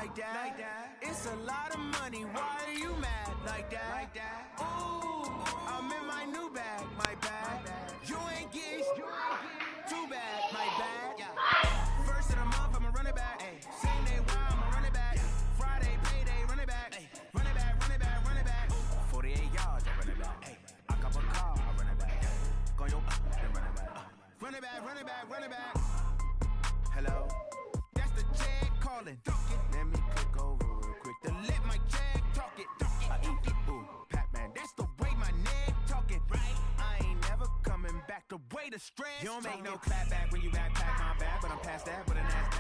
like that. It's a lot of money, why are you mad like that? Ooh, I'm in my new bag, my bad. You ain't getting too bad, my bad. First of the month, I'ma run it back. Same day, wow, I'ma run it back. Friday, payday, run it back. Run it back, run it back, run it back. 48 yards, I run it back. I cop a car, I run it back. Go yo, then run it back. Run it back, run it back, run it back. Hello, that's the jag calling. Let me click over real quick to let my jag talk it. Ooh, Pac-Man, that's the way my neck talking. Right, I ain't never coming back the way the stress. You don't make no clap back when you backpack my bag, but I'm past that with a NASDAQ.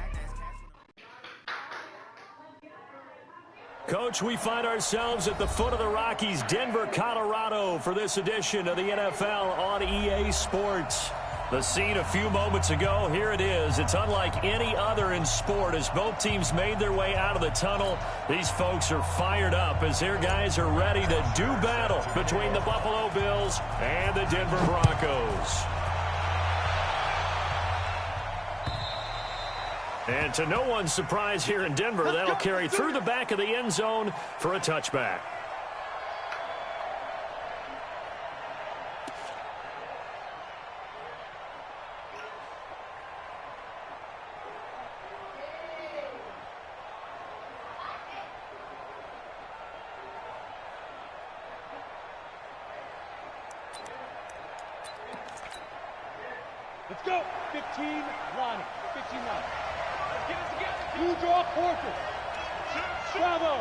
Coach, we find ourselves at the foot of the Rockies, Denver, Colorado, for this edition of the NFL on EA Sports. The scene a few moments ago, here it is. It's unlike any other in sport as both teams made their way out of the tunnel. These folks are fired up as their guys are ready to do battle between the Buffalo Bills and the Denver Broncos. And to no one's surprise here in Denver, that'll carry through the back of the end zone for a touchback. Let's go. 15 Lonnie. 15 Lonnie. Let's get it together. You draw fortress. Bravo.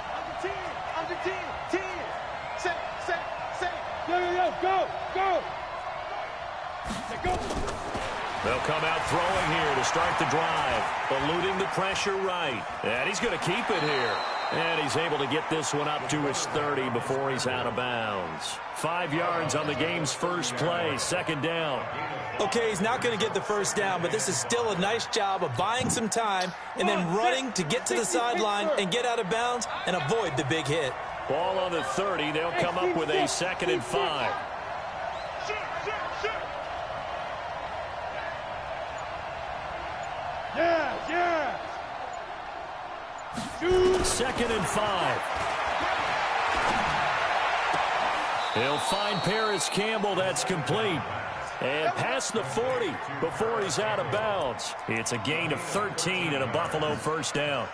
I'm the team. I'm the team. Team. Say. Yo. Go. Say go. They'll come out throwing here to start the drive. Eluding the pressure right. And he's going to keep it here. And he's able to get this one up to his 30 before he's out of bounds. 5 yards on the game's first play, second down. Okay, he's not going to get the first down, but this is still a nice job of buying some time and then running to get to the sideline and get out of bounds and avoid the big hit. Ball on the 30. They'll come up with a 2nd and 5. Yeah. 2nd and 5. He'll find Paris Campbell. That's complete. And past the 40 before he's out of bounds. It's a gain of 13 and a Buffalo first down.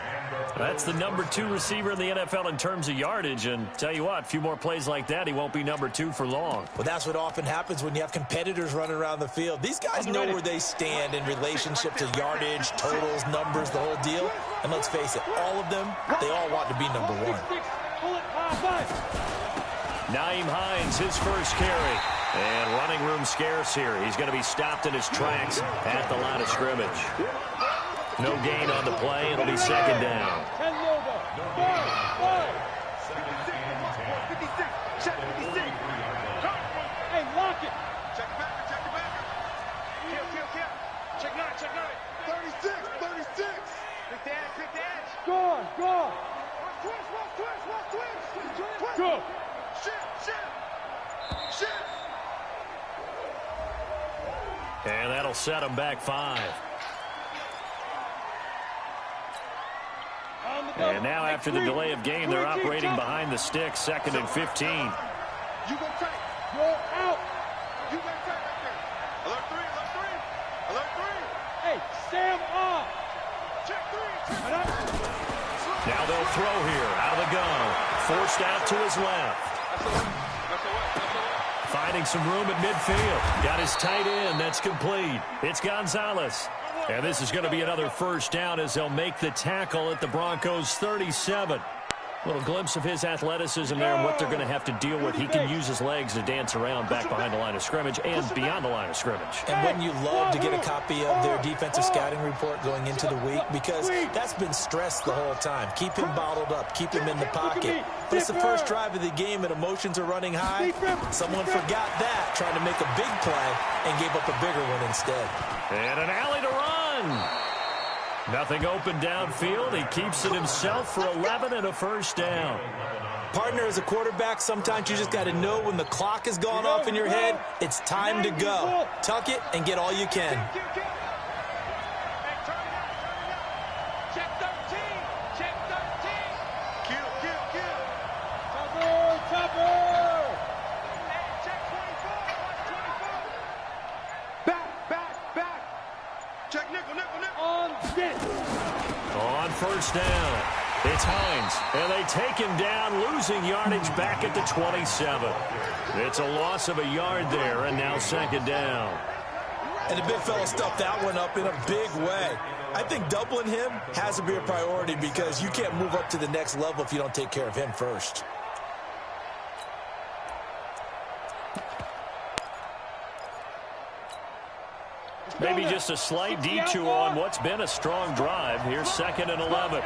That's the number 2 receiver in the NFL in terms of yardage. And tell you what, a few more plays like that, he won't be number 2 for long. Well, that's what often happens when you have competitors running around the field. These guys know where they stand in relationship to yardage, totals, numbers, the whole deal. And let's face it, all of them, they all want to be number 1. Naeem Hines, his first carry. And running room scarce here. He's going to be stopped in his tracks at the line of scrimmage. No gain on the play. It'll be second down. Hey, lock it. Check it back. Check 9. 36. Quick dash. Go. Twist. Go. Shit. And that'll set him back 5. And now after the delay of game, they're operating behind the sticks, 2nd and 15. You go tight. You're out. You go tight right there. Alert 3. Hey, Sam off. Check 3. Now they'll throw here out of the gun. Forced out to his left. Finding some room at midfield. Got his tight end. That's complete. It's Gonzalez. And this is going to be another first down as they'll make the tackle at the Broncos' 37. Little glimpse of his athleticism there and what they're going to have to deal with. He can use his legs to dance around back behind the line of scrimmage and beyond the line of scrimmage. And wouldn't you love to get a copy of their defensive scouting report going into the week? Because that's been stressed the whole time. Keep him bottled up. Keep him in the pocket. But it's the first drive of the game and emotions are running high. Someone forgot that, trying to make a big play and gave up a bigger one instead. And an alley to run. Nothing open downfield. He keeps it himself for 11 and a first down. Partner, as a quarterback, sometimes you just got to know when the clock has gone off in your head, it's time to go. Tuck it and get all you can. Check 13. Check 13. Kill. Cover. Check 24. Watch 24. Back. Check nickel. On this. On first down, it's Hines, and they take him down, losing yardage back at the 27. It's a loss of a yard there, and now second down. And the big fella stuffed that one up in a big way. I think doubling him has to be a priority because you can't move up to the next level if you don't take care of him first. Maybe just a slight detour on what's been a strong drive. Here's 2nd and 11.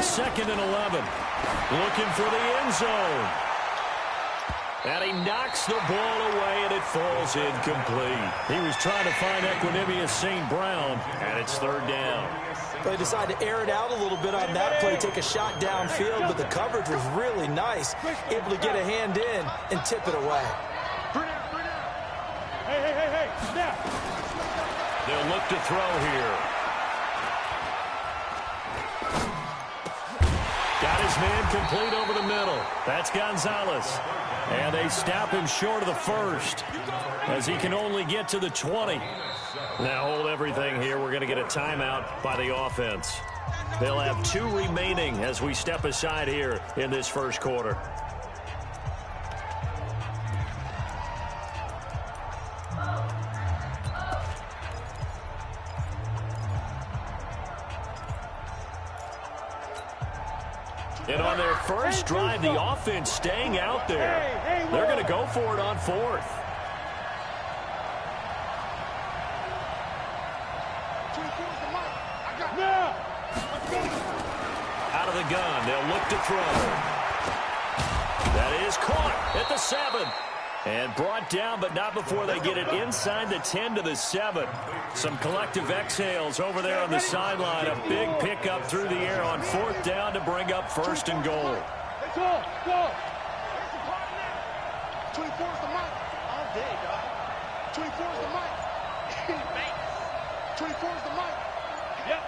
Second and 11. Looking for the end zone. And he knocks the ball away, and it falls incomplete. He was trying to find Equanimous St. Brown, and it's third down. They decided to air it out a little bit on that play, take a shot downfield, but the coverage was really nice, able to get a hand in and tip it away. Hey, snap. They'll look to throw here. Got his man complete over the middle. That's Gonzalez. And they stop him short of the first as he can only get to the 20. Now hold everything here. We're going to get a timeout by the offense. They'll have 2 remaining as we step aside here in this first quarter. And on their first drive, the offense staying out there. They're going to go for it on 4th. Out of the gun, they'll look to throw. That is caught at the 7. And brought down, but not before they get it inside the 10 to the 7. Some collective exhales over there on the sideline. A big pickup through the air on 4th down to bring up 1st and goal. Go. 24's the mic. All day, dog. 24's the mic. 24's the mic. Yep.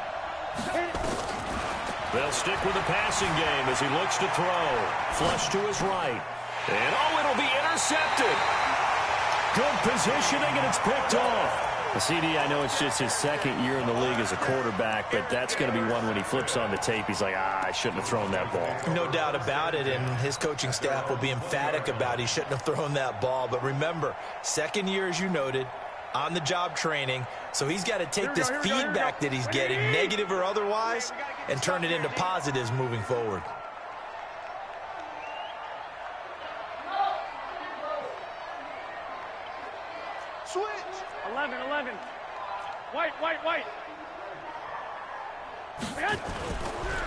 They'll stick with the passing game as he looks to throw. Flush to his right. And, it'll be intercepted. Good positioning, and it's picked off. CD, I know it's just his 2nd year in the league as a quarterback, but that's going to be one when he flips on the tape. He's like, I shouldn't have thrown that ball. No doubt about it, and his coaching staff will be emphatic about he shouldn't have thrown that ball. But remember, 2nd year, as you noted, on-the-job training, so he's got to take this feedback that he's getting, negative or otherwise, and turn it into positives moving forward. Switch. 11. White.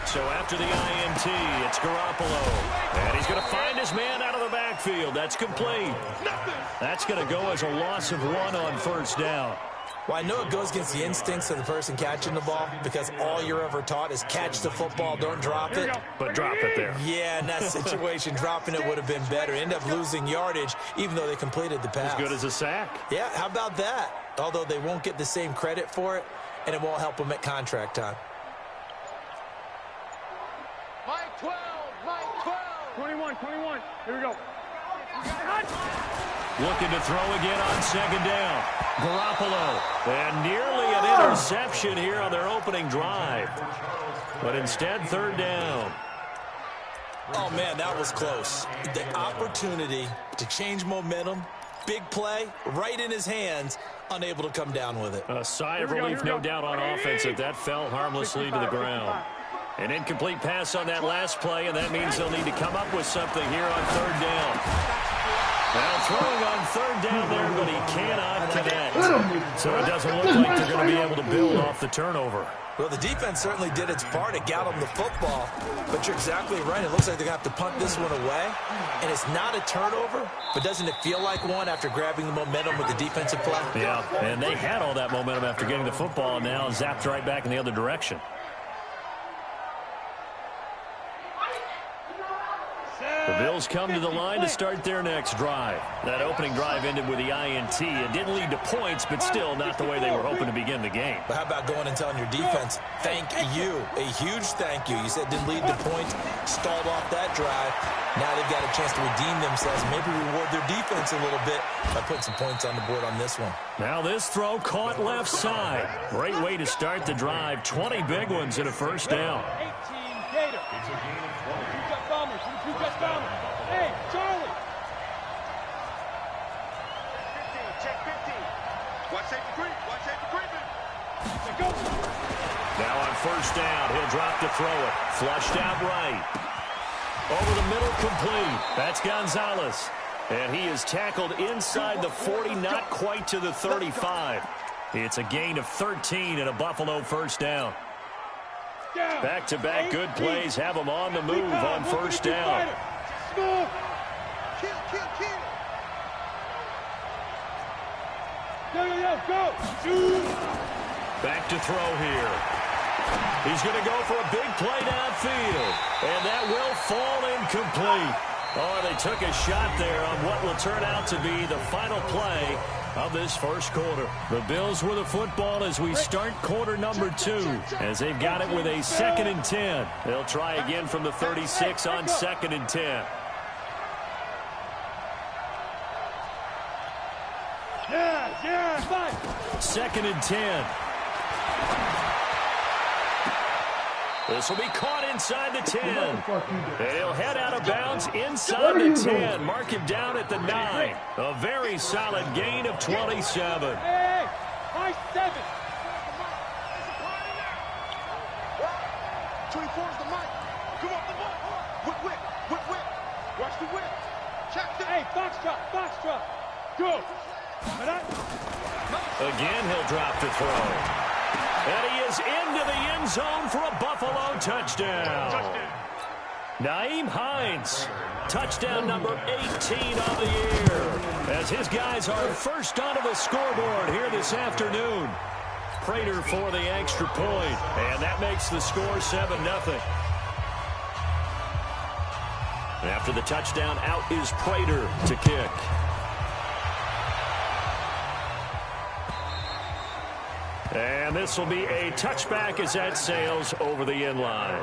So after the INT, it's Garoppolo. And he's going to find his man out of the backfield. That's complete. That's going to go as a loss of 1 on first down. Well, I know it goes against the instincts of the person catching the ball because all you're ever taught is catch the football, don't drop it. But drop it there. Yeah, in that situation, dropping it would have been better. End up losing yardage, even though they completed the pass. As good as a sack. Yeah, how about that? Although they won't get the same credit for it, and it won't help them at contract time. Mike 12. 21. Here we go. Looking to throw again on 2nd down. Garoppolo. And nearly an interception here on their opening drive. But instead, 3rd down. Oh, man, that was close. The opportunity to change momentum, big play, right in his hands, unable to come down with it. A sigh of relief, no doubt, on offense that that fell harmlessly to the ground. An incomplete pass on that last play, and that means they'll need to come up with something here on 3rd down. Now throwing on 3rd down there, but he cannot connect. So it doesn't look like they're going to be able to build off the turnover. Well, the defense certainly did its part. It got them the football. But you're exactly right. It looks like they're going to have to punt this one away. And it's not a turnover, but doesn't it feel like one after grabbing the momentum with the defensive play? Yeah, and they had all that momentum after getting the football, and now zapped right back in the other direction. The Bills come to the line to start their next drive. That opening drive ended with the INT. It didn't lead to points, but still not the way they were hoping to begin the game. But how about going and telling your defense, thank you, a huge thank you. You said didn't lead to points, stalled off that drive. Now they've got a chance to redeem themselves, maybe reward their defense a little bit by putting some points on the board on this one. Now this throw caught left side. Great way to start the drive. 20 big ones and a first down. 18 Gator. Two jet bombers. Two jet bombers. Hey, Charlie. 15, check 15. Watch safety creep. Watch safety creeping. Go. Now on first down, he'll drop to throw it. Flushed out right. Over the middle, complete. That's Gonzalez. And he is tackled inside the 40, not quite to the 35. It's a gain of 13 and a Buffalo first down. Back-to-back good plays have them on the move on first down. Kill. Go. Back to throw here. He's going to go for a big play downfield. And that will fall incomplete. Oh, they took a shot there on what will turn out to be the final play of this first quarter. The Bills with the football as we start quarter number 2, as they've got it with a 2nd and 10. They'll try again from the 36 on 2nd and 10. Yeah, fine. 2nd and 10. This will be caught inside the 10. And he'll head out of bounds inside the 10. Mark him down at the 9. A very solid gain of 27. Hey, my 7. 24 is the mic. Come on, whip. Watch the whip. Check that. Hey, foxtrot. Go. Again, he'll drop to throw. And he is into the end zone for a Buffalo touchdown. Nyheim Hines, touchdown number 18 on the year, as his guys are first onto the scoreboard here this afternoon. Prater for the extra point, and that makes the score 7-0. After the touchdown, out is Prater to kick. And this will be a touchback as that sails over the end line.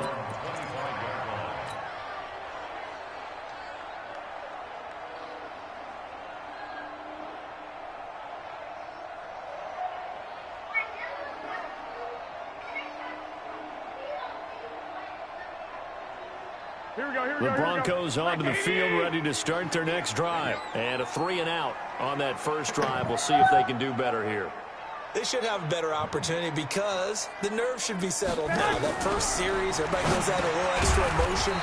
The Broncos onto the field, ready to start their next drive. And a 3-and-out on that first drive. We'll see if they can do better here. They should have a better opportunity because the nerves should be settled now. That first series, everybody goes out a little extra emotion.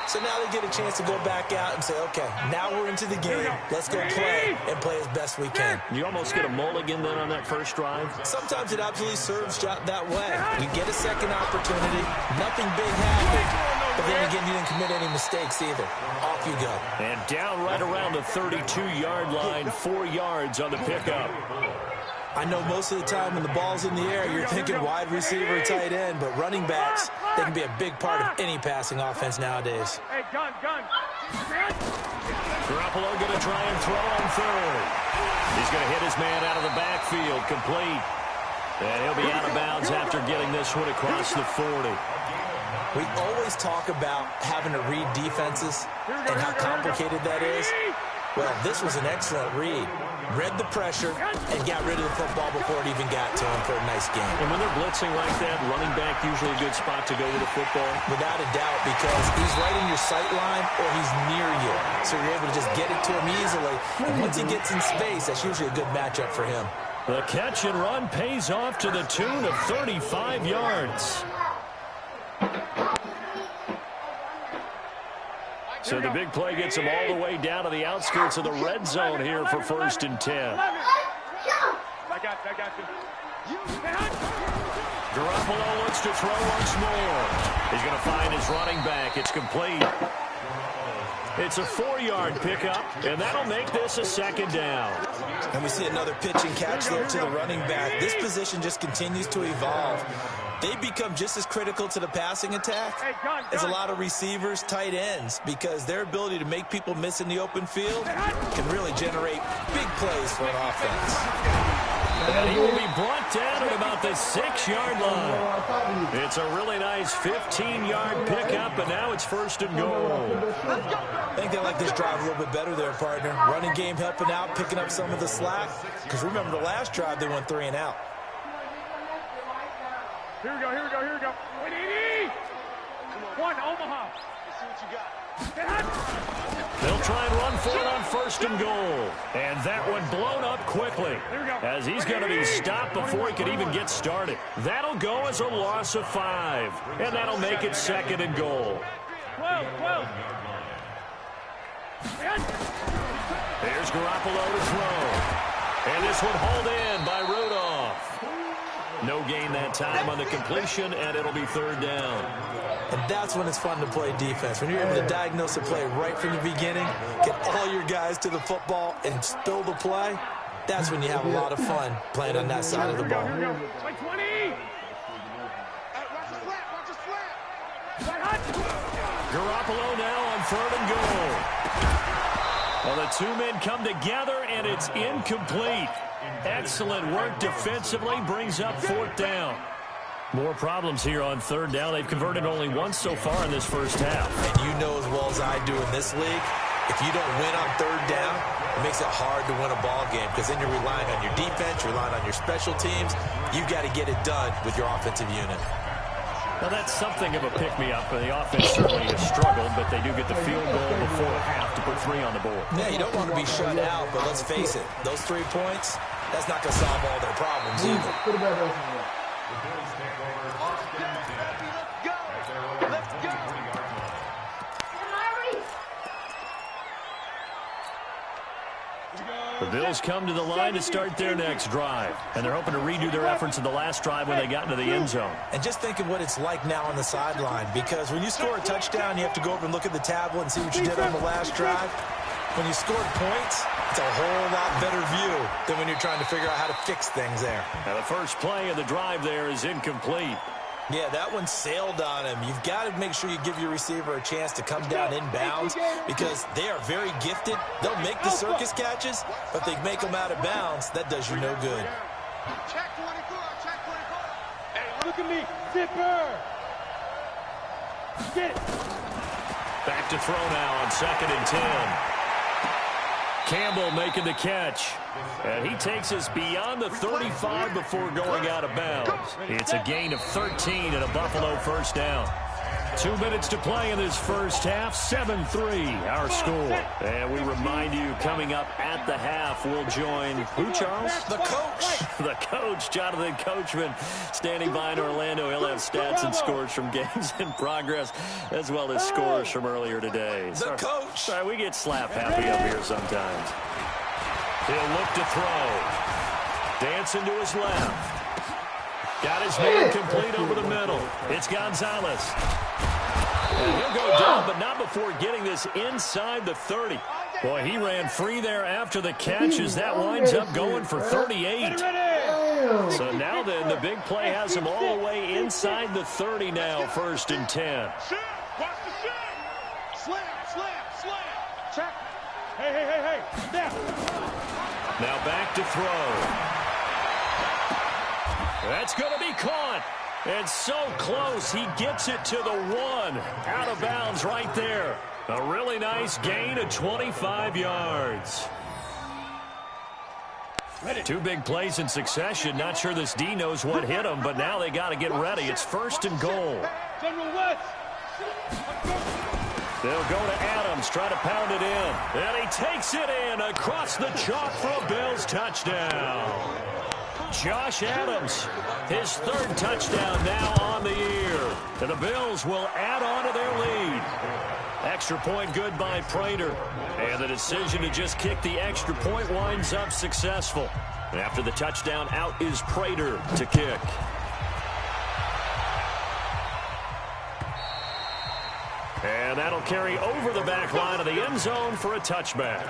So now they get a chance to go back out and say, okay, now we're into the game. Let's go play and play as best we can. You almost get a mulligan then on that first drive? Sometimes it absolutely serves that way. You get a second opportunity. Nothing big happened. But then again, you didn't commit any mistakes either. Off you go. And down right around the 32-yard line, 4 yards on the pickup. I know most of the time when the ball's in the air, you're thinking wide receiver, tight end, but running backs, they can be a big part of any passing offense nowadays. Hey, gun. Garoppolo going to try and throw on third. He's going to hit his man out of the backfield, complete. And he'll be out of bounds after getting this one across the 40. We always talk about having to read defenses and how complicated that is. Well, this was an excellent read. Read the pressure and got rid of the football before it even got to him for a nice game. And when they're blitzing like that, running back usually a good spot to go with the football? Without a doubt, because he's right in your sight line or he's near you. So you're able to just get it to him easily. And once he gets in space, that's usually a good matchup for him. The catch and run pays off to the tune of 35 yards. So the big play gets him all the way down to the outskirts of the red zone here for 1st and 10. I got you. Garoppolo looks to throw once more. He's going to find his running back. It's complete. It's a 4-yard pickup, and that'll make this a 2nd down. And we see another pitch and catch there to the running back. This position just continues to evolve. They become just as critical to the passing attack as a lot of receivers, tight ends, because their ability to make people miss in the open field can really generate big plays for an offense. And he will be brought down at about the 6-yard line. It's a really nice 15-yard pickup, and now it's 1st and goal. I think they like this drive a little bit better there, partner. Running game helping out, picking up some of the slack. Because remember, the last drive, they went 3 and out. Here we go, here we go, here we go. One, Omaha. Let's see what you got. They'll try and run for it on 1st and goal. And that one blown up quickly as he's going to be stopped before he could even get started. That'll go as a loss of 5. And that'll make it 2nd and goal. 12. Here's Garoppolo to throw. And this one hauled in by Rudolph. No gain that time on the completion, and it'll be 3rd down. And that's when it's fun to play defense. When you're able to diagnose a play right from the beginning, get all your guys to the football, and spill the play, that's when you have a lot of fun playing on that side of the ball. 20. Garoppolo now on 3rd and goal. Well, the 2 men come together, and it's incomplete. Excellent work defensively, brings up 4th down. More problems here on 3rd down. They've converted only once so far in this first half. And you know as well as I do in this league, if you don't win on 3rd down, it makes it hard to win a ball game because then you're relying on your defense, you're relying on your special teams. You've got to get it done with your offensive unit. Now, that's something of a pick-me-up. The offense certainly has struggled, but they do get the field goal before half to put 3 on the board. Yeah, you don't want to be shut out, but let's face it, those 3 points, that's not going to solve all their problems either. The Bills come to the line to start their next drive, and they're hoping to redo their efforts in the last drive when they got into the end zone. And just think of what it's like now on the sideline, because when you score a touchdown, you have to go over and look at the tablet and see what you did on the last drive. When you scored points, it's a whole lot better view than when you're trying to figure out how to fix things there. Now the first play of the drive there is incomplete. Yeah, that one sailed on him. You've got to make sure you give your receiver a chance to come down inbounds because they are very gifted. They'll make the circus catches, but they make them out of bounds. That does you no good. Check 24, check 24. Hey, look at me, zipper. Get. Back to throw now on 2nd and 10. Campbell making the catch. And he takes us beyond the 35 before going out of bounds. It's a gain of 13 and a Buffalo 1st down. 2 minutes to play in this first half. 7-3 our score. And we remind you, coming up at the half, we'll join who, Charles? The coach. The coach, Jonathan Coachman, standing by in Orlando. He'll have stats and scores from games in progress, as well as scores from earlier today. The coach. Sorry, we get slap happy up here sometimes. He'll look to throw. Dancing to his left. Got his man complete over the middle. It's Gonzalez. And he'll go down, but not before getting this inside the 30. Boy, he ran free there after the catch as that winds up going for 38. So now then, the big play has him all the way inside the 30 now, 1st and 10. Watch the shit. Slam. Check. Hey. Snap. Now back to throw. That's going to be caught. And so close, he gets it to the 1. Out of bounds right there. A really nice gain of 25 yards. 2 big plays in succession. Not sure this D knows what hit him, but now they got to get ready. It's 1st and goal. They'll go to Adams, try to pound it in. And he takes it in across the chalk for a Bills touchdown. Josh Adams, his 3rd touchdown now on the year. And the Bills will add on to their lead. Extra point good by Prater. And the decision to just kick the extra point winds up successful. After the touchdown, out is Prater to kick. And that'll carry over the back line of the end zone for a touchback.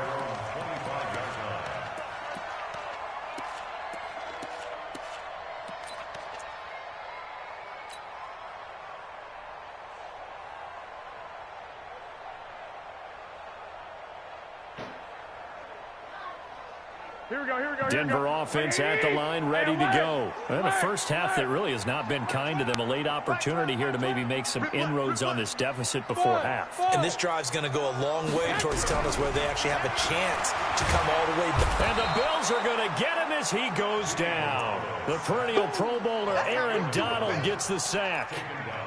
Denver offense at the line, ready to go. And the first half that really has not been kind to them. A late opportunity here to maybe make some inroads on this deficit before half. And this drive's going to go a long way towards telling us where they actually have a chance to come all the way back. And the Bills are going to get him as he goes down. The perennial Pro Bowler Aaron Donald gets the sack.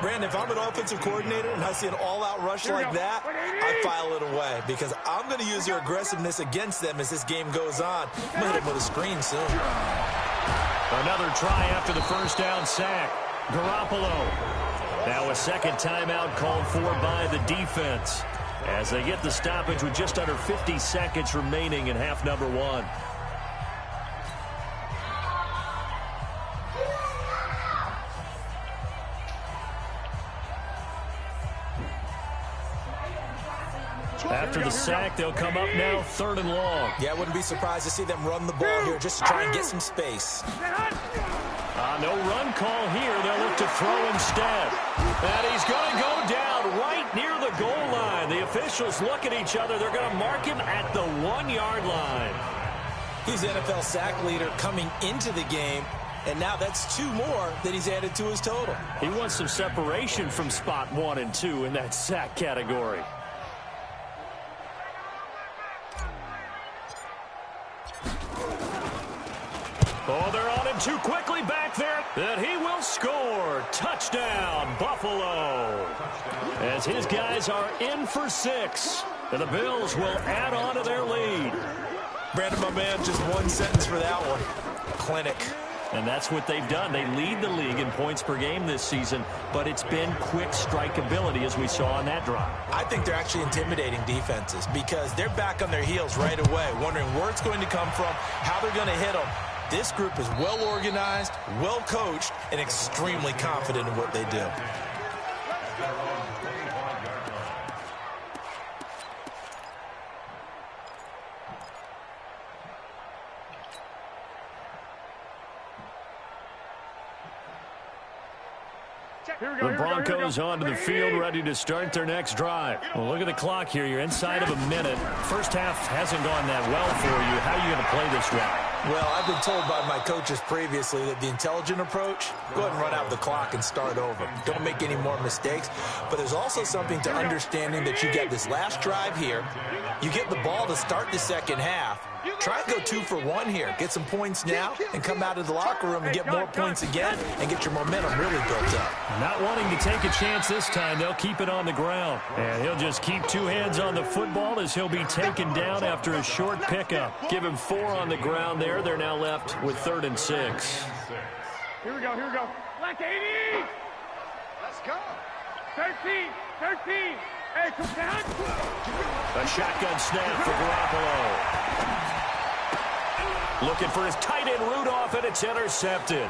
Brandon, if I'm an offensive coordinator and I see an all-out rush like that, I file it away because I'm going to use their aggressiveness against them as this game goes on. I'm going to hit him with a screen soon. Another try after the first down sack. Garoppolo. Now a second timeout called for by the defense as they get the stoppage with just under 50 seconds remaining in half number one. After the sack, they'll come up now 3rd and long. Yeah, I wouldn't be surprised to see them run the ball here just to try and get some space. No run call here. They'll look to throw instead. And he's going to go down right near the goal line. The officials look at each other. They're going to mark him at the 1-yard line. He's the NFL sack leader coming into the game. And now that's 2 more that he's added to his total. He wants some separation from spot 1 and 2 in that sack category. Oh, they're on him too quickly back there. And he will score. Touchdown, Buffalo. As his guys are in for 6. And the Bills will add on to their lead. Brandon, my man, just one sentence for that one. Clinic. And that's what they've done. They lead the league in points per game this season, but it's been quick strike ability as we saw on that drive. I think they're actually intimidating defenses because they're back on their heels right away, wondering where it's going to come from, how they're going to hit them. This group is well organized, well coached, and extremely confident in what they do. The Broncos onto the field, ready to start their next drive. Well, look at the clock here. You're inside of a minute. First half hasn't gone that well for you. How are you going to play this one? Well, I've been told by my coaches previously that the intelligent approach, go ahead and run out the clock and start over. Don't make any more mistakes. But there's also something to understanding that you get this last drive here. You get the ball to start the second half. Try and go 2 for 1 here. Get some points now and come out of the locker room and get more points again and get your momentum really built up. Not wanting to take a chance this time, they'll keep it on the ground. And he'll just keep 2 hands on the football as he'll be taken down after a short pickup. Give him 4 on the ground there. They're now left with 3rd and 6. Here we go. Black 80! Let's go. 13. Hey, come down. A shotgun snap for Garoppolo. Looking for his tight end Rudolph, and it's intercepted.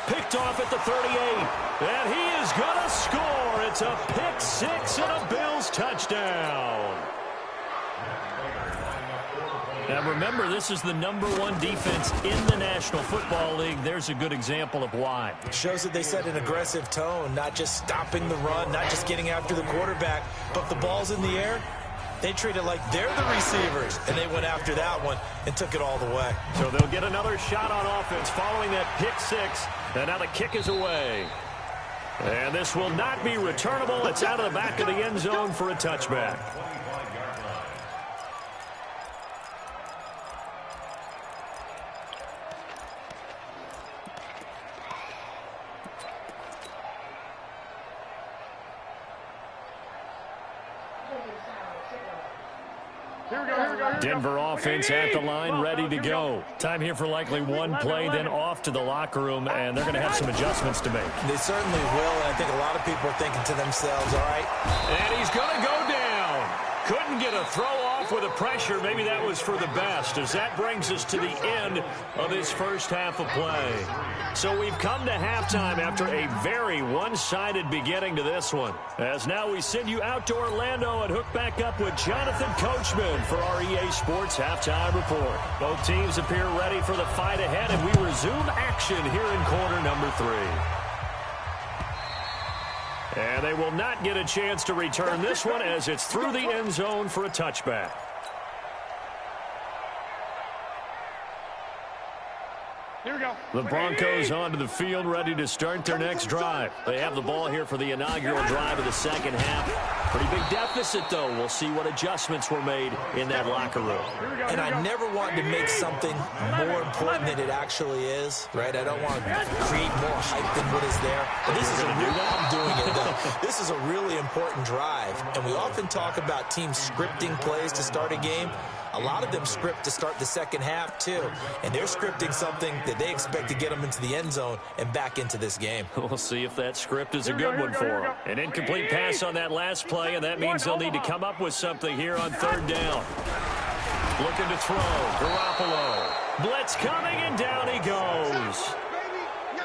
Picked off at the 38, and he is going to score. It's a pick 6 and a Bills touchdown. Now remember, this is the #1 defense in the National Football League. There's a good example of why. It shows that they set an aggressive tone, not just stopping the run, not just getting after the quarterback, but if the ball's in the air, they treat it like they're the receivers, and they went after that one and took it all the way. So they'll get another shot on offense following that pick 6, and now the kick is away. And this will not be returnable. It's out of the back of the end zone for a touchback. Denver offense at the line, ready to go. Time here for likely 1 play, then off to the locker room, and they're going to have some adjustments to make. They certainly will, and I think a lot of people are thinking to themselves, all right. And he's going to go down. Couldn't get a throw off with the pressure. Maybe that was for the best, as that brings us to the end of this first half of play. So we've come to halftime after a very one-sided beginning to this one. As now we send you out to Orlando and hook back up with Jonathan Coachman for our EA Sports Halftime Report. Both teams appear ready for the fight ahead, and we resume action here in quarter number 3. And they will not get a chance to return this one as it's through the end zone for a touchback. The Broncos onto the field, ready to start their next drive. They have the ball here for the inaugural drive of the second half. Pretty big deficit, though. We'll see what adjustments were made in that locker room. And I never want to make something more important than it actually is, right? I don't want to create more hype than what is there. But this is a real, I'm doing it, though. This is a really important drive. And we often talk about teams scripting plays to start a game. A lot of them script to start the second half, too. And they're scripting something that they expect to get them into the end zone and back into this game. We'll see if that script is a good one for them. An incomplete pass on that last play, and that means they'll need to come up with something here on third down. Looking to throw. Garoppolo. Blitz coming, and down he goes.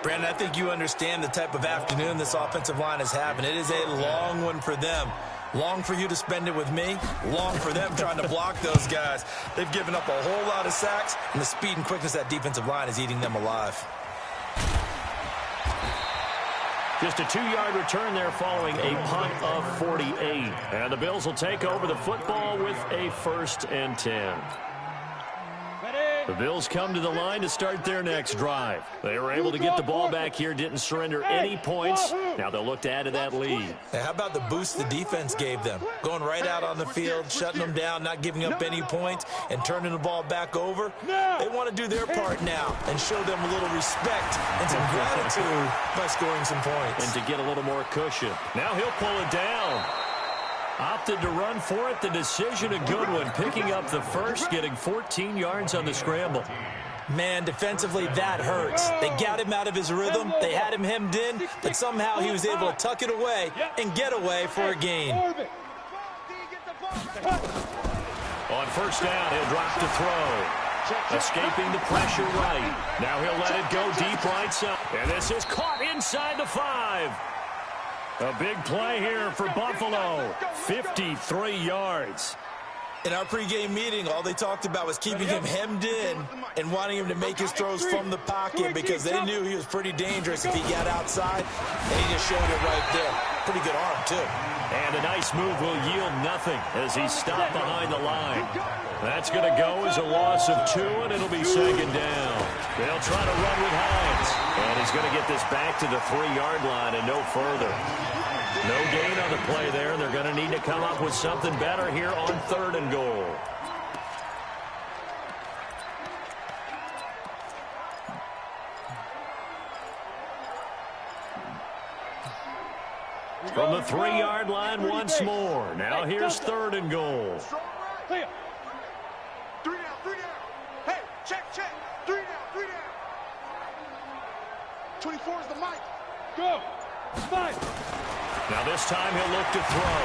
Brandon, I think you understand the type of afternoon this offensive line is having. It is a long one for them. Long for you to spend it with me. Long for them trying to block those guys. They've given up a whole lot of sacks, and the speed and quickness of that defensive line is eating them alive. Just a 2-yard return there following a punt of 48. And the Bills will take over the football with a 1st and 10. The Bills come to the line to start their next drive. They were able to get the ball back here, didn't surrender any points. Now they'll look to add to that lead. Hey, how about the boost the defense gave them? Going right out on the field, shutting them down, not giving up any points, and turning the ball back over. They want to do their part now and show them a little respect and some gratitude by scoring some points. And to get a little more cushion. Now he'll pull it down. Opted to run for it. The decision a good one. Picking up the first, getting 14 yards on the scramble. Man, defensively, that hurts. They got him out of his rhythm. They had him hemmed in, but somehow he was able to tuck it away and get away for a gain. On first down, he'll drop to throw. Escaping the pressure right. Now he'll let it go deep right side. And this is caught inside the 5. A big play here for Buffalo. 53 yards. In our pregame meeting, all they talked about was keeping him hemmed in and wanting him to make his throws from the pocket because they knew he was pretty dangerous if he got outside, and he just showed it right there. Pretty good arm, too. And a nice move will yield nothing as he stopped behind the line. That's going to go as a loss of 2, and it'll be second down. They'll try to run with Hines. And he's going to get this back to the 3-yard line and no further. No gain on the play there. They're going to need to come up with something better here on 3rd and goal. From the 3-yard line once more. Now here's 3rd and goal. 3 down, 3 down. Hey, check. 3 down. 24 is the mic. Go. 5. Now this time he'll look to throw.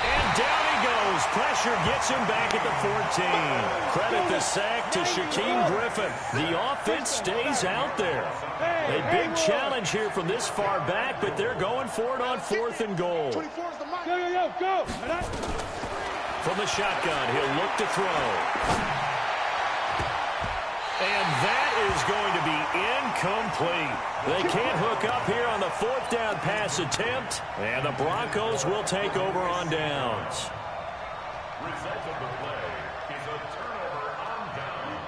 And down he goes. Pressure gets him back at the 14. Credit the sack to Shaquem Griffin. The offense stays out there. A big challenge here from this far back, but they're going for it on 4th and goal. 24 is the mic. Go. From the shotgun, he'll look to throw. And that is going to be incomplete. They can't hook up here on the 4th down pass attempt, and the Broncos will take over on downs.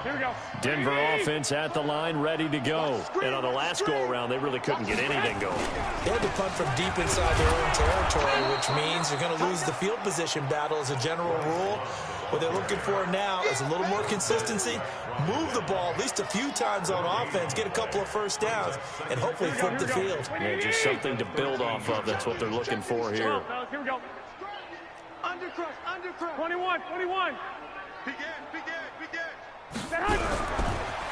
Here we go. Denver offense at the line, ready to go. And on the last go-around, they really couldn't get anything going. They had to punt from deep inside their own territory, which means they're going to lose the field position battle as a general rule. What they're looking for now is a little more consistency, move the ball at least a few times on offense, get a couple of first downs, and hopefully flip the field. Yeah, just something to build off of. That's what they're looking for here. Here we go. Undercrush. 21. Begin.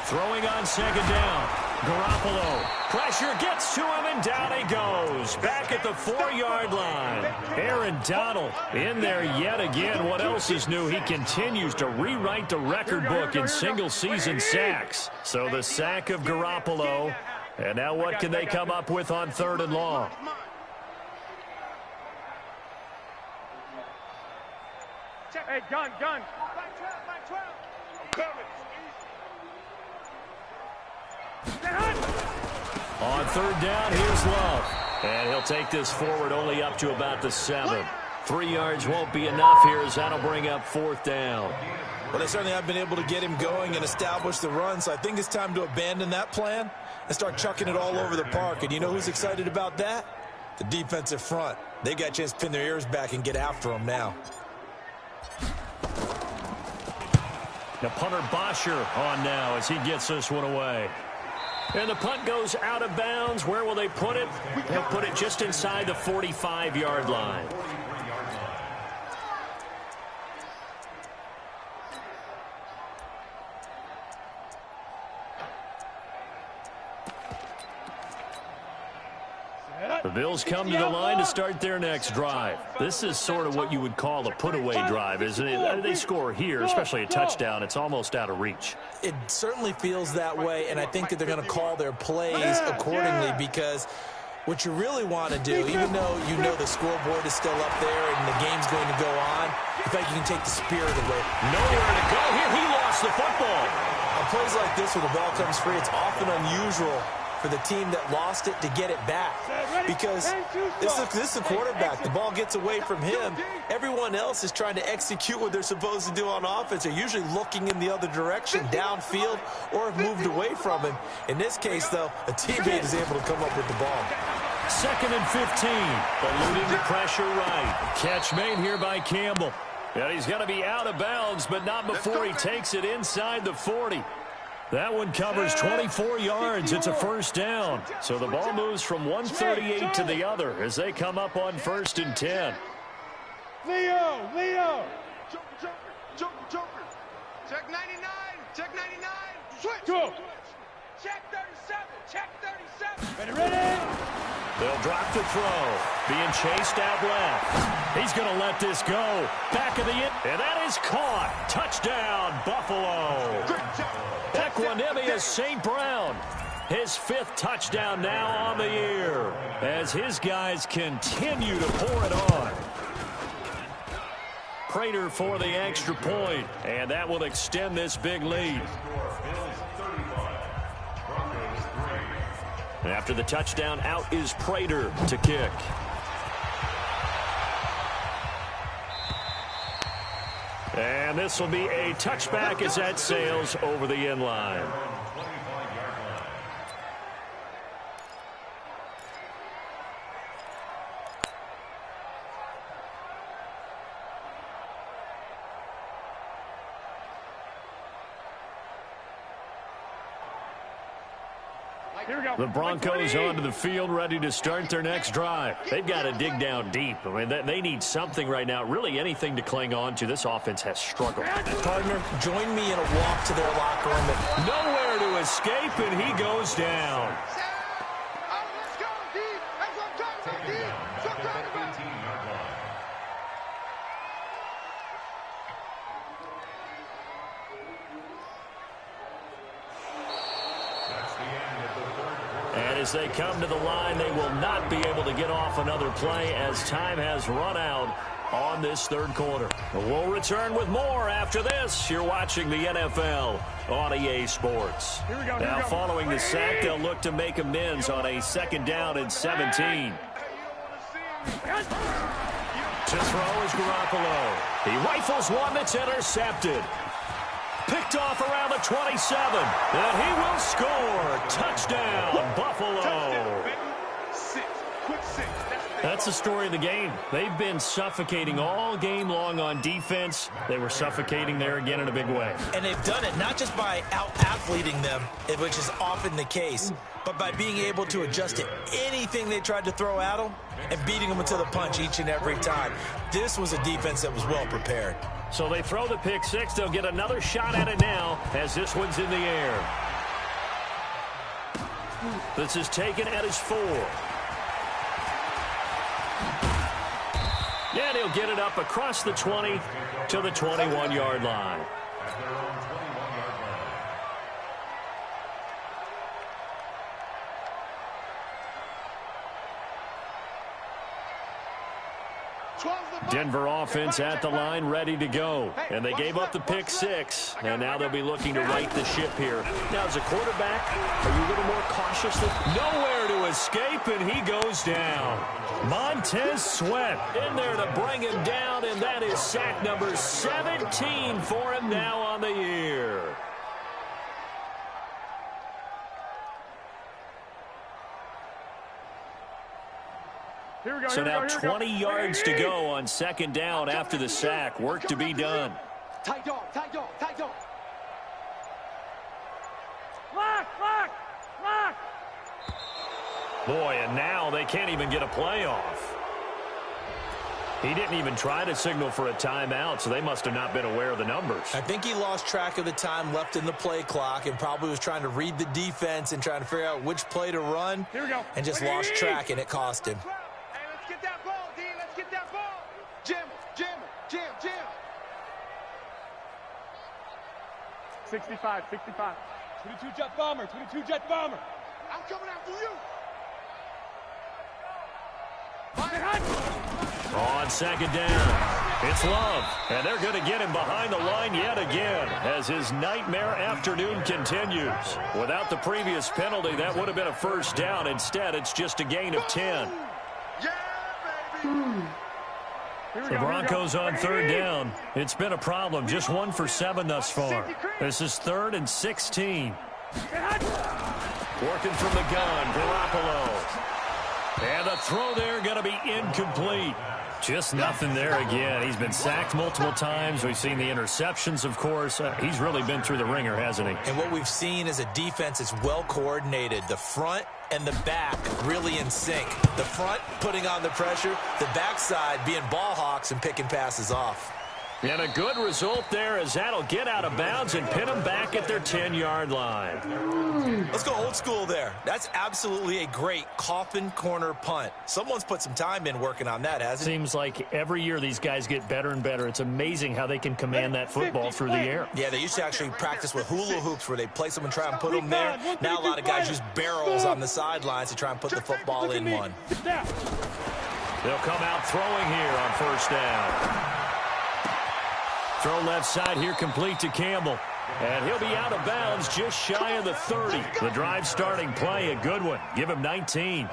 Throwing on second down. Garoppolo. Pressure gets to him, and down he goes. Back at the 4-yard line. Aaron Donald in there yet again. What else is new? He continues to rewrite the record book in single-season sacks. So the sack of Garoppolo. And now what can they come up with on 3rd and long? Hey, gun. Back 12. Coming. On 3rd down, here's Love. And he'll take this forward only up to about the 7. 3 yards won't be enough here as that'll bring up 4th down. Well, they certainly have been able to get him going and establish the run, so I think it's time to abandon that plan and start chucking it all over the park. And you know who's excited about that? The defensive front. They got a chance to pin their ears back and get after him now. The punter Bosher on now as he gets this one away. And the punt goes out of bounds. Where will they put it? They'll put it just inside the 45-yard line. The Bills come to the line to start their next drive. This is sort of what you would call a put-away drive, isn't it? They score here, especially a touchdown. It's almost out of reach. It certainly feels that way, and I think that they're going to call their plays accordingly, because what you really want to do, even though you know the scoreboard is still up there and the game's going to go on, I think you can take the spirit away. Nowhere to go here. He lost the football. On plays like this where the ball comes free, it's often unusual for the team that lost it to get it back, because this is a quarterback. The ball gets away from him. Everyone else is trying to execute what they're supposed to do on offense. They're usually looking in the other direction, downfield, or have moved away from him. In this case, though, a teammate is able to come up with the ball. 2nd and 15. Eluding the pressure right. Catch made here by Campbell. And he's going to be out of bounds, but not before he takes it inside the 40. That one covers 24 yards. It's a first down. So the ball moves from 138 to the other as they come up on 1st and 10. Leo. Joker. Check 99. Check 99. Switch. Go. Check 37. Ready. They'll drop the throw. Being chased out left. He's going to let this go. Back of the end. And that is caught. Touchdown, Buffalo. Equanimous St. Brown. His 5th touchdown now on the year as his guys continue to pour it on. Prater for the extra point, and that will extend this big lead. After the touchdown, out is Prater to kick. And this will be a touchback as that sails over the end line. The Broncos onto the field, ready to start their next drive. They've got to dig down deep. I mean, they need something right now, really anything to cling on to. This offense has struggled. Partner, join me in a walk to their locker room. Nowhere to escape, and he goes down. Let's go, D. That's what I'm talking about, D. That's what I'm talking about. And as they come to the line, they will not be able to get off another play as time has run out on this 3rd quarter. We'll return with more after this. You're watching the NFL on EA Sports. Now, following the sack, they'll look to make amends on a 2nd down and 17. To throw is Garoppolo. He rifles one that's intercepted. Picked off around the 27, and he will score. Touchdown, Buffalo. That's the story of the game. They've been suffocating all game long on defense. They were suffocating there again in a big way. And they've done it not just by out-athleting them, which is often the case, but by being able to adjust to anything they tried to throw at them and beating them until the punch each and every time. This was a defense that was well prepared. So they throw the pick six. They'll get another shot at it now as this one's in the air. This is taken at his 4. And he'll get it up across the 20 to the 21-yard line. Denver offense at the line, ready to go. And they gave up the pick six, and now they'll be looking to right the ship here. Now, as a quarterback, are you a little more cautious? Nowhere to escape, and he goes down. Montez Sweat in there to bring him down, and that is sack number 17 for him now on the year. So now 20 yards to go on second down after the sack. Work to be done. Tight dog, tight dog, tight dog. Lock. Boy, and now they can't even get a play off. He didn't even try to signal for a timeout, so they must have not been aware of the numbers. I think he lost track of the time left in the play clock and probably was trying to read the defense and trying to figure out which play to run. Here we go. And just lost track, and it cost him. Hey, let's get that ball, D. Let's get that ball. Jam. 65. 22-jet bomber. I'm coming after you. On second down, it's Love, and they're going to get him behind the line yet again as his nightmare afternoon continues. Without the previous penalty, that would have been a first down. Instead, it's just a gain of 10. Yeah, baby. The Broncos on third down. It's been a problem. Just 1 for 7 thus far. This is 3rd and 16. Working from the gun, Garoppolo. And the throw there going to be incomplete. Just nothing there again. He's been sacked multiple times. We've seen the interceptions, of course. He's really been through the ringer, hasn't he? And what we've seen is a defense that's well coordinated. The front and the back really in sync. The front putting on the pressure, the backside being ball hawks and picking passes off. And a good result there as that'll get out of bounds and pin them back at their 10-yard line. Let's go old school there. That's absolutely a great coffin corner punt. Someone's put some time in working on that, hasn't it? Seems like every year these guys get better and better. It's amazing how they can command that football through the air. Yeah, they used to actually practice with hula hoops where they place them and try and put them there. Now a lot of guys use barrels on the sidelines to try and put the football in one. They'll come out throwing here on first down. Throw left side here, complete to Campbell. And he'll be out of bounds just shy of the 30. The drive starting play, a good one. Give him 19.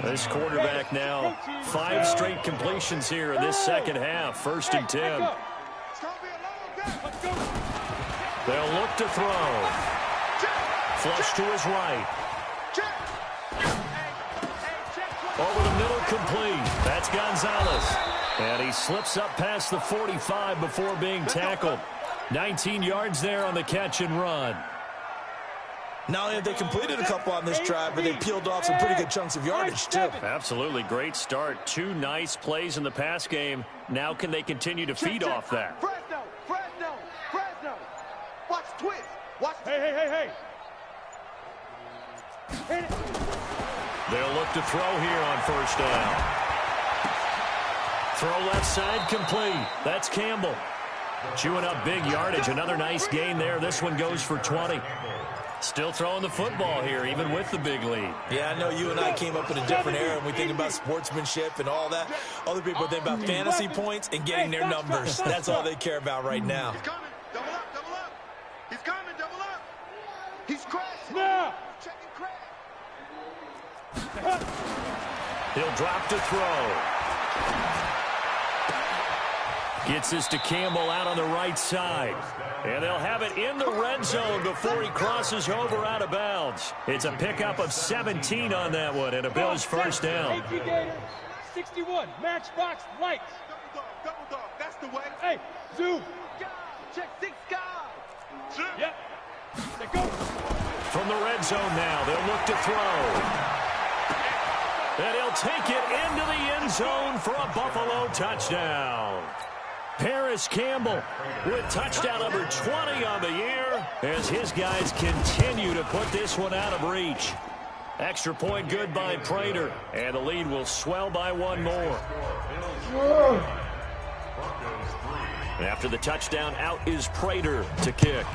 This quarterback now, 5 straight completions here in this second half. 1st and 10. They'll look to throw. Flush to his right. Over the middle, complete. That's Gonzalez. And he slips up past the 45 before being tackled. 19 yards there on the catch and run. Not only have they completed a couple on this drive, but they peeled off some pretty good chunks of yardage, too. Absolutely great start. 2 nice plays in the pass game. Now can they continue to feed off that? Fresno. Watch twist. Watch. Hey. They'll look to throw here on first down. Throw left side, complete. That's Campbell. Chewing up big yardage. Another nice gain there. This one goes for 20. Still throwing the football here, even with the big lead. Yeah, I know you and I came up in a different era, and we think about sportsmanship and all that. Other people think about fantasy points and getting their numbers. That's all they care about right now. He's coming. Double up. He's coming. Double up. He's crashing. Now. Checking crash. He'll drop to throw. Gets this to Campbell out on the right side. And they'll have it in the red zone before he crosses over out of bounds. It's a pickup of 17 on that one and a Bills first down. 61, matchbox lights. Double dog. That's the way. Hey, zoom. Check 6 guys. Yep. They go. From the red zone now, they'll look to throw. And he'll take it into the end zone for a Buffalo touchdown. Paris Campbell with touchdown number 20 on the year as his guys continue to put this one out of reach. Extra point good by Prater, and the lead will swell by 1 more. After the touchdown, out is Prater to kick.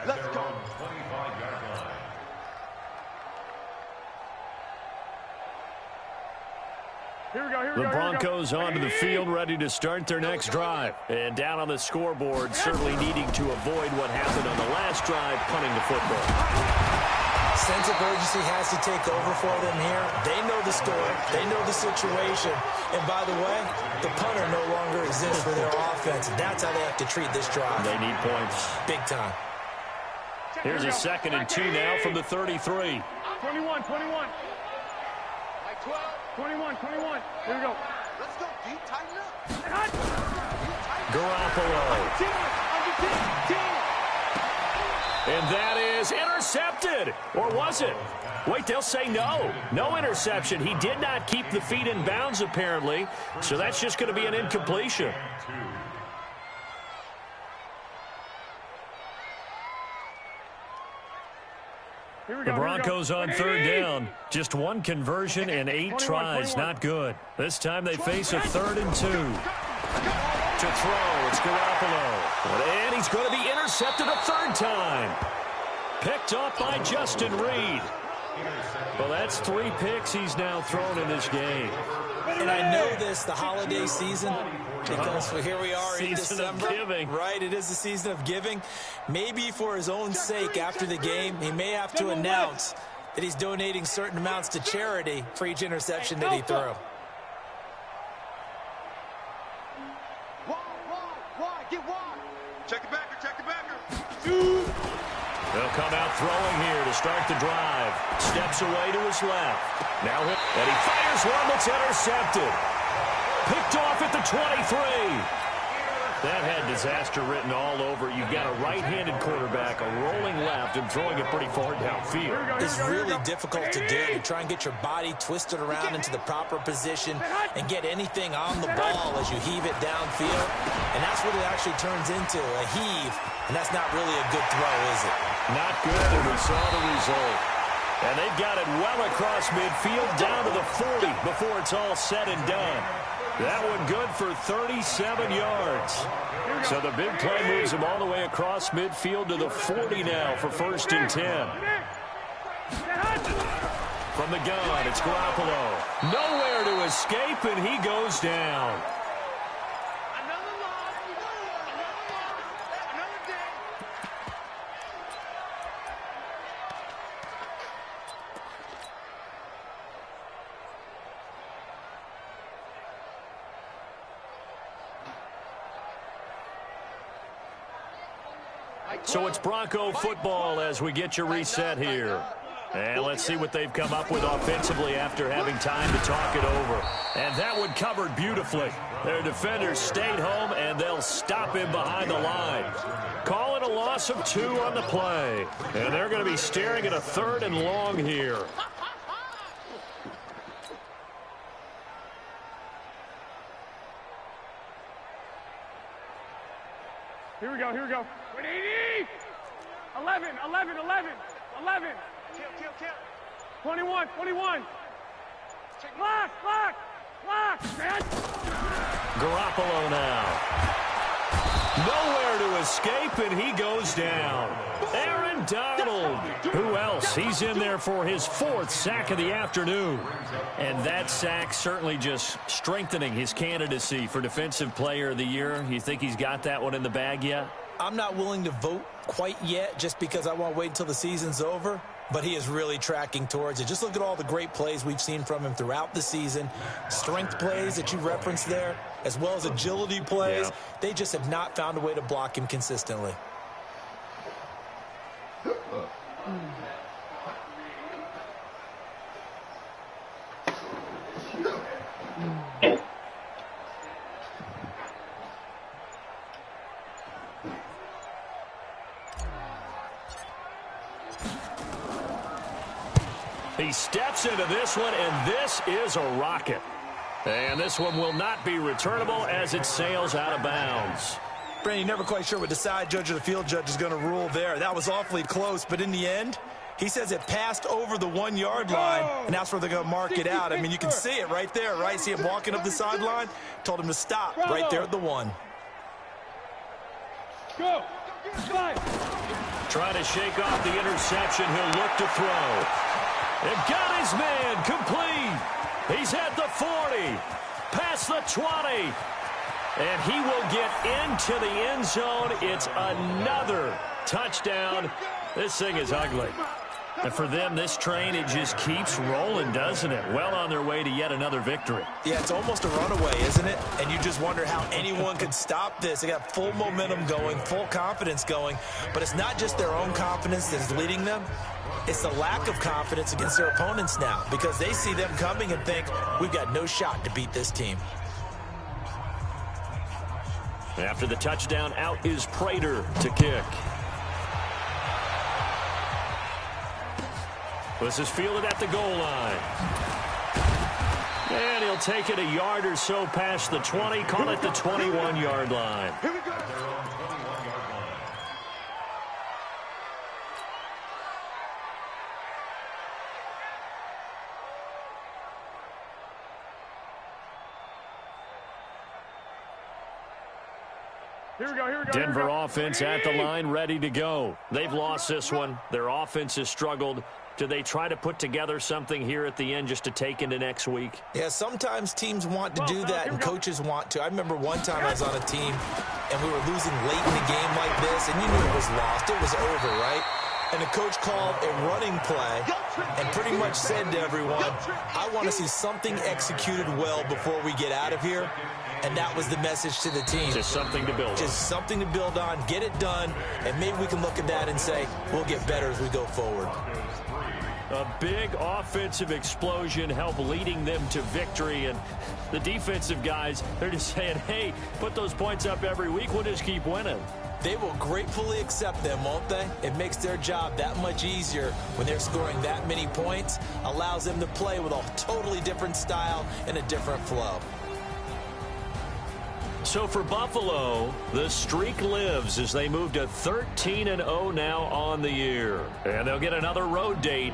Let's go. The Broncos onto the field, ready to start their next drive. And down on the scoreboard, certainly needing to avoid what happened on the last drive, punting the football. Sense of urgency has to take over for them here. They know the score. They know the situation. And by the way, the punter no longer exists for their offense. That's how they have to treat this drive. They need points. Big time. Here's a 2nd and 2 now from the 33. 21. 21. Here we go. Let's go, D. Tighten up. Garoppolo. And that is intercepted. Or was it? Wait, they'll say no. No interception. He did not keep the feet in bounds, apparently. So that's just going to be an incompletion. The Broncos on 3rd down. Just 1 conversion and 8 tries. Not good. This time they face a 3rd and 2. To throw, it's Garoppolo. And he's going to be intercepted a 3rd time. Picked off by Justin Reed. Well, that's 3 picks he's now thrown in this game. And I know this, the holiday season, because here we are in December. Of giving. Right, it is the season of giving. Maybe for his own sake after the game, he may have to announce that he's donating certain amounts to charity for each interception that he threw. Get wide. Check it backer. They'll come out throwing here to start the drive. Steps away to his left. Now hit, and he fires one that's intercepted. Picked off at the 23. That had disaster written all over. You've got a right-handed quarterback, a rolling left, and throwing it pretty far downfield. It's really difficult to do, to try and get your body twisted around into the proper position and get anything on the ball as you heave it downfield. And that's what it actually turns into, a heave. And that's not really a good throw, is it? Not good, and we saw the result. And they've got it well across midfield, down to the 40 before it's all said and done. That one good for 37 yards. So the big play moves him all the way across midfield to the 40 now for 1st and 10. From the gun, it's Garoppolo. Nowhere to escape, and he goes down. So it's Bronco football as we get your reset here. And let's see what they've come up with offensively after having time to talk it over. And that one covered beautifully. Their defenders stayed home, and they'll stop him behind the line. Call it a loss of 2 on the play. And they're going to be staring at a 3rd and long here. Here we go. 11. 21. Block, man. Garoppolo now. Nowhere to escape, and he goes down. Aaron Donald. Who else? He's in there for his 4th sack of the afternoon. And that sack certainly just strengthening his candidacy for Defensive Player of the Year. You think he's got that one in the bag yet? I'm not willing to vote quite yet just because I want to wait until the season's over. But he is really tracking towards it. Just look at all the great plays we've seen from him throughout the season. Strength plays that you referenced there, as well as agility plays. Yeah. They just have not found a way to block him consistently. He steps into this one, and this is a rocket. And this one will not be returnable as it sails out of bounds. Brandon, you're never quite sure what the side judge or the field judge is going to rule there. That was awfully close, but in the end, he says it passed over the 1-yard line, and that's where they're going to mark it out. I mean, you can see it right there, right? See him walking up the sideline? Told him to stop right there at the 1. Go. Trying to shake off the interception. He'll look to throw. And got his man complete. He's at the 40, past the 20, and he will get into the end zone. It's another touchdown. This thing is ugly. And for them, this train, it just keeps rolling, doesn't it? Well on their way to yet another victory. Yeah, it's almost a runaway, isn't it? And you just wonder how anyone could stop this. They got full momentum going, full confidence going. But it's not just their own confidence that's leading them. It's the lack of confidence against their opponents now, because they see them coming and think, we've got no shot to beat this team. After the touchdown, out is Prater to kick. This is fielded at the goal line. And he'll take it a yard or so past the 20, call it the 21-yard line. Here we go. Denver offense at the line, ready to go. They've lost this one. Their offense has struggled. Do they try to put together something here at the end just to take into next week? Yeah, sometimes teams want to do that and coaches want to. I remember one time I was on a team and we were losing late in the game like this, and you knew it was lost. It was over, right? And the coach called a running play and pretty much said to everyone, I want to see something executed well before we get out of here. And that was the message to the team. Just something to build on. Just something to build on, get it done, and maybe we can look at that and say, we'll get better as we go forward. A big offensive explosion help leading them to victory. And the defensive guys, they're just saying, hey, put those points up every week. We'll just keep winning. They will gratefully accept them, won't they? It makes their job that much easier when they're scoring that many points. Allows them to play with a totally different style and a different flow. So for Buffalo, the streak lives as they move to 13-0 now on the year. And they'll get another road date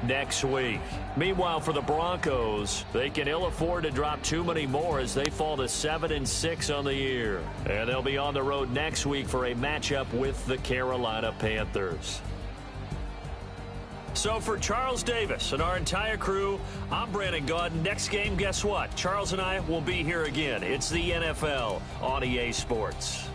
next week. Meanwhile, for the Broncos, they can ill afford to drop too many more as they fall to 7-6 on the year. And they'll be on the road next week for a matchup with the Carolina Panthers. So for Charles Davis and our entire crew, I'm Brandon Gaudin. Next game, guess what? Charles and I will be here again. It's the NFL on EA Sports.